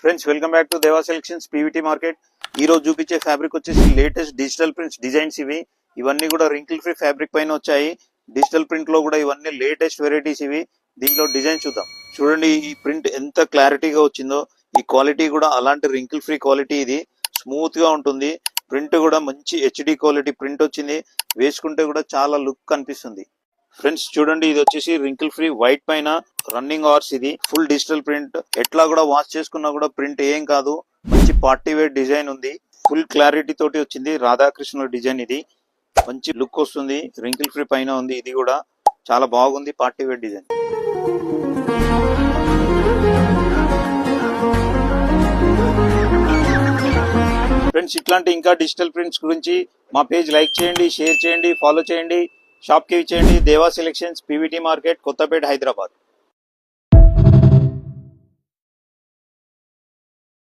Friends welcome back to దేవా selections PVT market. ఈ రోజు చూపించే ఫ్యాబ్రిక్ వచ్చేసి లేటెస్ట్ డిజిటల్ ప్రింట్స్ డిజైన్స్. ఇవన్నీ కూడా రింకిల్ ఫ్రీ ఫ్యాబ్రిక్ పైన వచ్చాయి. డిజిటల్ ప్రింట్ లో కూడా ఇవన్నీ లేటెస్ట్ వెరైటీస్. దీంట్లో డిజైన్ చూద్దాం. చూడండి ఈ ప్రింట్ ఎంత క్లారిటీగా వచ్చిందో. ఈ క్వాలిటీ కూడా అలాంటి రింకిల్ ఫ్రీ క్వాలిటీ. ఇది స్మూత్ గా ఉంటుంది. ప్రింట్ కూడా మంచి హెచ్డి క్వాలిటీ ప్రింట్ వచ్చింది. వేసుకుంటే కూడా చాలా లుక్ కనిపిస్తుంది. ఫ్రెండ్స్ చూడండి, ఇది వచ్చేసి రింకిల్ ఫ్రీ వైట్ పైన రన్నింగ్ అవర్స్. ఇది ఫుల్ డిజిటల్ ప్రింట్. ఎట్లా కూడా వాష్ చేసుకున్నా కూడా ప్రింట్ ఏం కాదు. మంచి పార్టీ వేర్ డిజైన్ ఉంది. ఫుల్ క్లారిటీ తోటి వచ్చింది. రాధాకృష్ణ డిజైన్. ఇది మంచి లుక్ వస్తుంది. రింకిల్ ఫ్రీ పైన ఉంది. ఇది కూడా చాలా బాగుంది పార్టీ వేర్ డిజైన్. ఫ్రెండ్స్ ఇట్లాంటి ఇంకా డిజిటల్ ప్రింట్స్ గురించి మా పేజ్ లైక్ చేయండి, షేర్ చేయండి, ఫాలో చేయండి, షాప్ కి చేయండి. Deva selections PVT market, Kothapeta, Hyderabad.